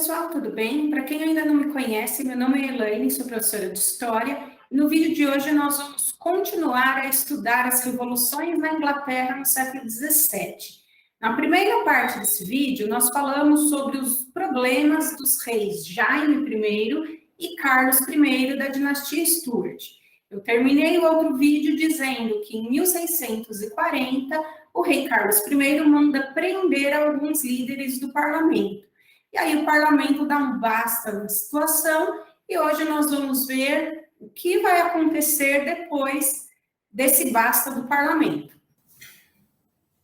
pessoal, tudo bem? Para quem ainda não me conhece, meu nome é Elaine, sou professora de História. No vídeo de hoje nós vamos continuar a estudar as revoluções na Inglaterra no século XVII. Na primeira parte desse vídeo, nós falamos sobre os problemas dos reis Jaime I e Carlos I da dinastia Stuart. Eu terminei o outro vídeo dizendo que em 1640 o rei Carlos I manda prender alguns líderes do parlamento. E aí o parlamento dá um basta na situação e hoje nós vamos ver o que vai acontecer depois desse basta do parlamento.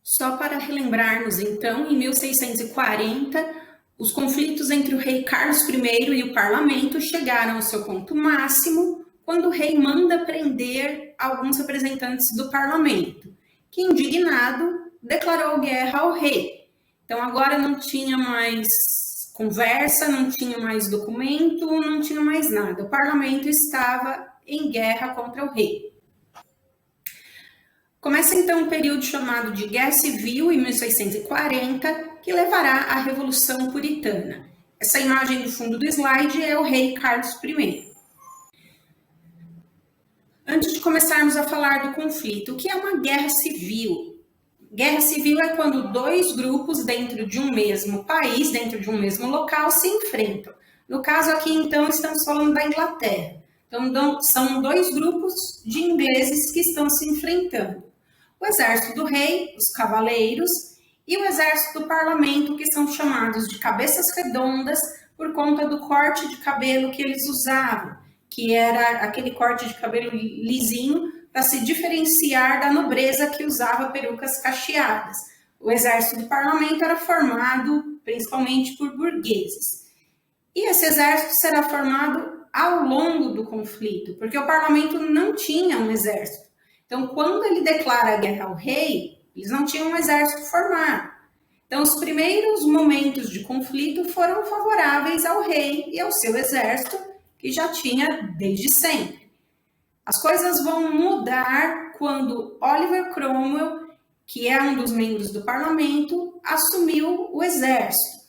Só para relembrarmos, então, em 1640, os conflitos entre o rei Carlos I e o parlamento chegaram ao seu ponto máximo quando o rei manda prender alguns representantes do parlamento, que, indignado, declarou guerra ao rei. Então, agora não tinha mais conversa, não tinha mais documento, não tinha mais nada. O parlamento estava em guerra contra o rei. Começa então um período chamado de Guerra Civil, em 1640, que levará à Revolução Puritana. Essa imagem do fundo do slide é o rei Carlos I. Antes de começarmos a falar do conflito, o que é uma guerra civil? Guerra civil é quando dois grupos dentro de um mesmo país, dentro de um mesmo local, se enfrentam. No caso aqui, então, estamos falando da Inglaterra. Então, são dois grupos de ingleses que estão se enfrentando. O exército do rei, os cavaleiros, e o exército do parlamento, que são chamados de cabeças redondas por conta do corte de cabelo que eles usavam, que era aquele corte de cabelo lisinho para se diferenciar da nobreza que usava perucas cacheadas. O exército do parlamento era formado principalmente por burgueses. E esse exército será formado ao longo do conflito, porque o parlamento não tinha um exército. Então, quando ele declara a guerra ao rei, eles não tinham um exército formado. Então, os primeiros momentos de conflito foram favoráveis ao rei e ao seu exército, que já tinha desde sempre. As coisas vão mudar quando Oliver Cromwell, que é um dos membros do parlamento, assumiu o exército.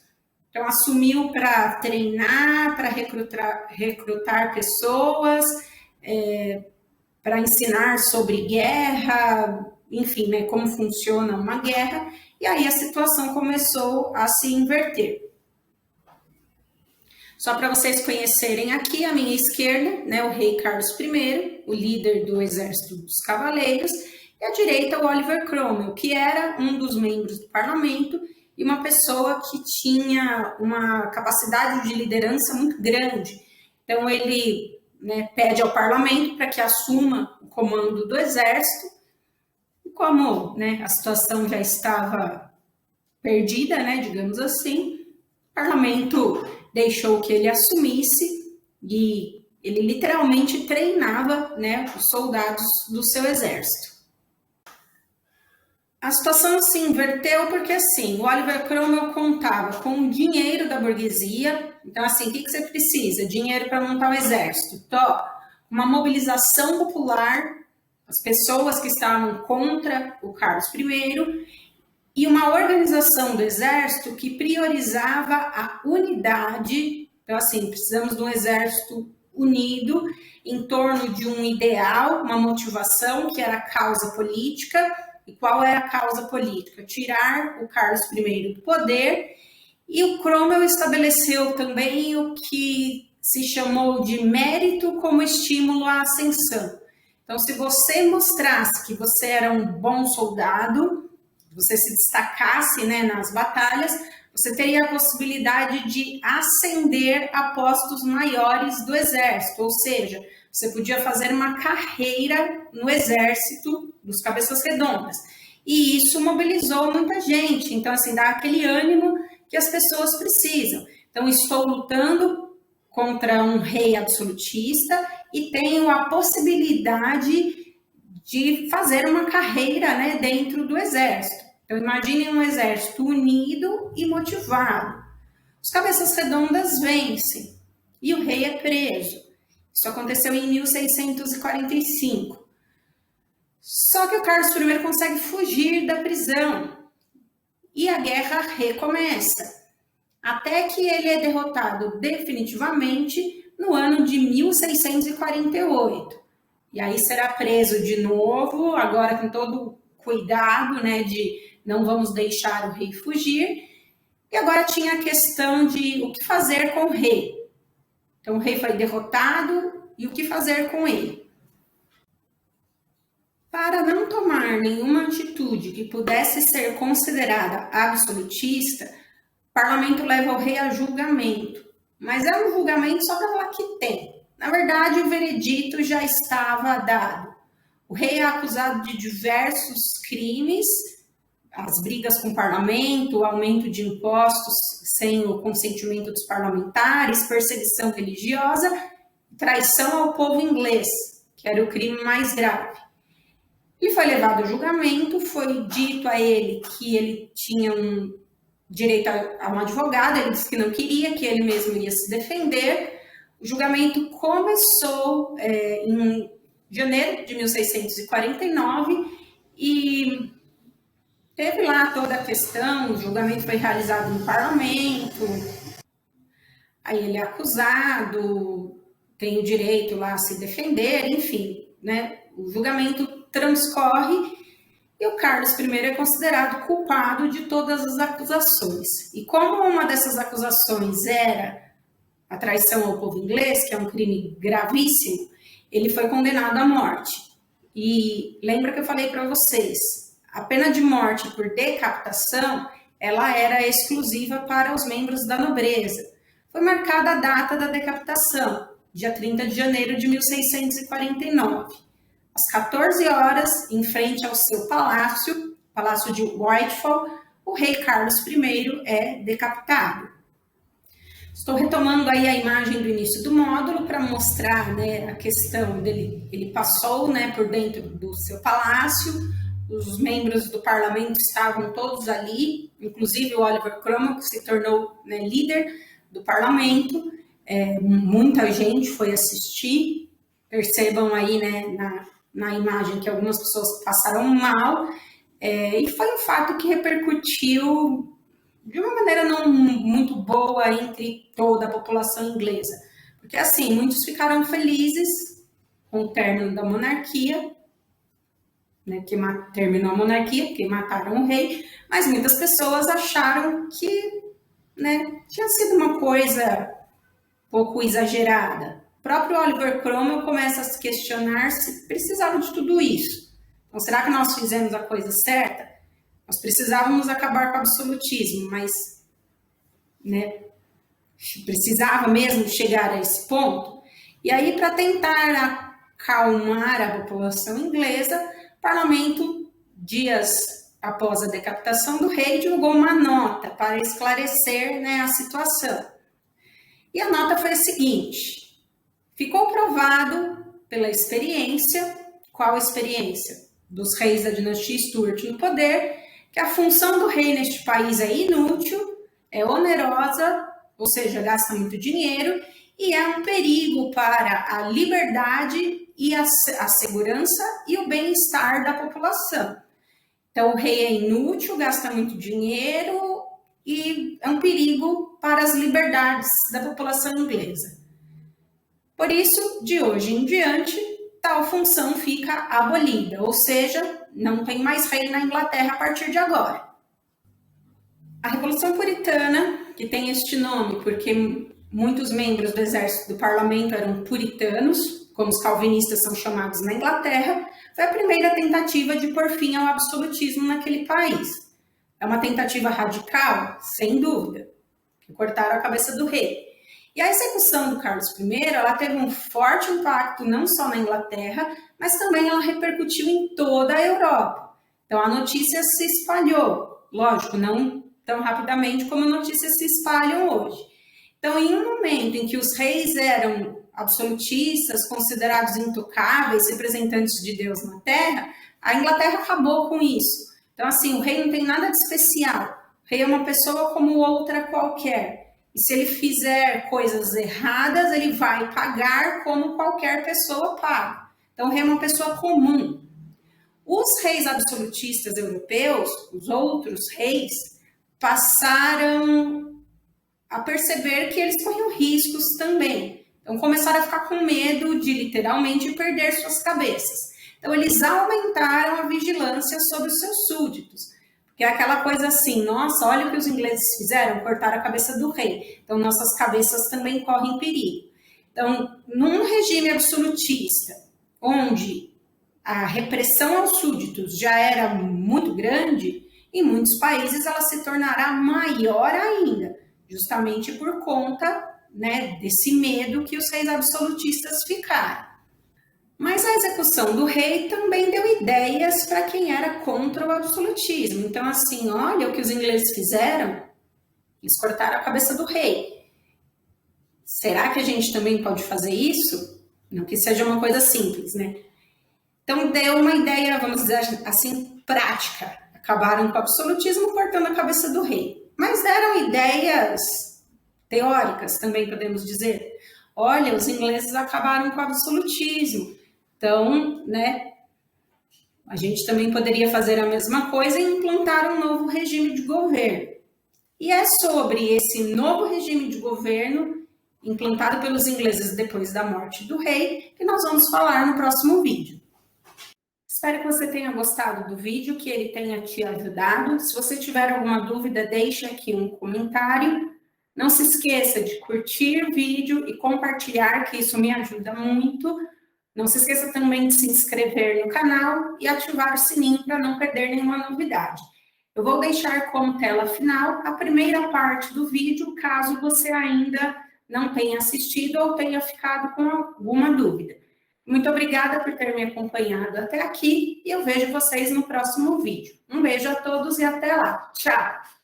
Então, assumiu para treinar, para recrutar pessoas, para ensinar sobre guerra, enfim, né, como funciona uma guerra. E aí a situação começou a se inverter. Só para vocês conhecerem aqui, à minha esquerda, né, o rei Carlos I, o líder do exército dos cavaleiros, e à direita o Oliver Cromwell, que era um dos membros do parlamento e uma pessoa que tinha uma capacidade de liderança muito grande. Então ele, né, pede ao parlamento para que assuma o comando do exército, e como, né, a situação já estava perdida, né, digamos assim, o parlamento deixou que ele assumisse e ele literalmente treinava, né, os soldados do seu exército. A situação se inverteu porque, assim, o Oliver Cromwell contava com o dinheiro da burguesia. Então, assim, o que você precisa? Dinheiro para montar o exército. Então, uma mobilização popular, as pessoas que estavam contra o Carlos I, e uma organização do exército que priorizava a unidade. Então, assim, precisamos de um exército unido em torno de um ideal, uma motivação, que era a causa política. E qual era a causa política? Tirar o Carlos I do poder. E o Cromwell estabeleceu também o que se chamou de mérito como estímulo à ascensão. Então, se você mostrasse que você era um bom soldado, você se destacasse, né, nas batalhas, você teria a possibilidade de ascender a postos maiores do exército, ou seja, você podia fazer uma carreira no exército dos cabeças redondas. E isso mobilizou muita gente. Então, assim, dá aquele ânimo que as pessoas precisam. Então, estou lutando contra um rei absolutista e tenho a possibilidade de fazer uma carreira, né, dentro do exército. Então, imaginem um exército unido e motivado. Os cabeças redondas vencem e o rei é preso. Isso aconteceu em 1645. Só que o Carlos I consegue fugir da prisão e a guerra recomeça. até que ele é derrotado definitivamente no ano de 1648. E aí será preso de novo, agora com todo cuidado, né, de não vamos deixar o rei fugir. E agora tinha a questão de o que fazer com o rei. Então o rei foi derrotado e o que fazer com ele? Para não tomar nenhuma atitude que pudesse ser considerada absolutista, o parlamento leva o rei a julgamento. Mas é um julgamento só para falar que tem. Na verdade, o veredito já estava dado. O rei é acusado de diversos crimes, as brigas com o parlamento, o aumento de impostos sem o consentimento dos parlamentares, perseguição religiosa, traição ao povo inglês, que era o crime mais grave. E foi levado ao julgamento, foi dito a ele que ele tinha direito a um advogado, ele disse que não queria, que ele mesmo ia se defender. O julgamento começou em janeiro de 1649 e teve lá toda a questão, o julgamento foi realizado no parlamento, aí ele é acusado, tem o direito lá a se defender, enfim, né? O julgamento transcorre e o Carlos I é considerado culpado de todas as acusações. E como uma dessas acusações era a traição ao povo inglês, que é um crime gravíssimo, ele foi condenado à morte. E lembra que eu falei para vocês, a pena de morte por decapitação, ela era exclusiva para os membros da nobreza. Foi marcada a data da decapitação, dia 30 de janeiro de 1649. Às 14 horas, em frente ao seu palácio, Palácio de Whitehall, o rei Carlos I é decapitado. Estou retomando aí a imagem do início do módulo para mostrar, né, a questão dele. Ele passou, né, por dentro do seu palácio, os membros do parlamento estavam todos ali, inclusive o Oliver Cromwell, que se tornou, né, líder do parlamento. Muita gente foi assistir. Percebam aí, né, na imagem que algumas pessoas passaram mal. E foi um fato que repercutiu de uma maneira não muito boa entre toda a população inglesa. Porque, assim, muitos ficaram felizes com o término da monarquia, né, que terminou a monarquia, que mataram o rei, mas muitas pessoas acharam que, né, tinha sido uma coisa pouco exagerada. O próprio Oliver Cromwell começa a se questionar se precisava de tudo isso. Então, será que nós fizemos a coisa certa? Nós precisávamos acabar com o absolutismo, mas, né, precisava mesmo chegar a esse ponto? E aí, para tentar acalmar a população inglesa, o parlamento, dias após a decapitação do rei, divulgou uma nota para esclarecer, né, a situação. E a nota foi a seguinte: ficou provado pela experiência, qual experiência? Dos reis da dinastia Stuart no poder, que a função do rei neste país é inútil, é onerosa, ou seja, gasta muito dinheiro, e é um perigo para a liberdade e a segurança e o bem-estar da população. Então, o rei é inútil, gasta muito dinheiro e é um perigo para as liberdades da população inglesa. Por isso, de hoje em diante, tal função fica abolida, ou seja, não tem mais rei na Inglaterra a partir de agora. A Revolução Puritana, que tem este nome porque muitos membros do exército do parlamento eram puritanos, como os calvinistas são chamados na Inglaterra, foi a primeira tentativa de pôr fim ao absolutismo naquele país. É uma tentativa radical? Sem dúvida, que cortaram a cabeça do rei. E a execução do Carlos I, ela teve um forte impacto não só na Inglaterra, mas também ela repercutiu em toda a Europa. Então a notícia se espalhou, lógico, não tão rapidamente como notícias se espalham hoje. Então, em um momento em que os reis eram absolutistas, considerados intocáveis, representantes de Deus na Terra, a Inglaterra acabou com isso. Então, assim, o rei não tem nada de especial. O rei é uma pessoa como outra qualquer. E se ele fizer coisas erradas, ele vai pagar como qualquer pessoa paga. Então, o rei é uma pessoa comum. Os reis absolutistas europeus, os outros reis, passaram a perceber que eles corriam riscos também. Então, começaram a ficar com medo de, literalmente, perder suas cabeças. Então, eles aumentaram a vigilância sobre os seus súditos. Porque é aquela coisa assim, nossa, olha o que os ingleses fizeram, cortaram a cabeça do rei. Então, nossas cabeças também correm perigo. Então, num regime absolutista, onde a repressão aos súditos já era muito grande, em muitos países ela se tornará maior ainda, justamente por conta, né, desse medo que os reis absolutistas ficaram. Mas a execução do rei também deu ideias para quem era contra o absolutismo. Então, assim, olha o que os ingleses fizeram, eles cortaram a cabeça do rei. Será que a gente também pode fazer isso? Não que seja uma coisa simples, né? Então, deu uma ideia, vamos dizer assim, prática. Acabaram com o absolutismo cortando a cabeça do rei. Mas deram ideias teóricas, também podemos dizer. Olha, os ingleses acabaram com o absolutismo. Então, né, a gente também poderia fazer a mesma coisa e implantar um novo regime de governo. E é sobre esse novo regime de governo, implantado pelos ingleses depois da morte do rei, que nós vamos falar no próximo vídeo. Espero que você tenha gostado do vídeo, que ele tenha te ajudado. Se você tiver alguma dúvida, deixe aqui um comentário. Não se esqueça de curtir o vídeo e compartilhar, que isso me ajuda muito. Não se esqueça também de se inscrever no canal e ativar o sininho para não perder nenhuma novidade. Eu vou deixar como tela final a primeira parte do vídeo, caso você ainda não tenha assistido ou tenha ficado com alguma dúvida. Muito obrigada por ter me acompanhado até aqui e eu vejo vocês no próximo vídeo. Um beijo a todos e até lá. Tchau!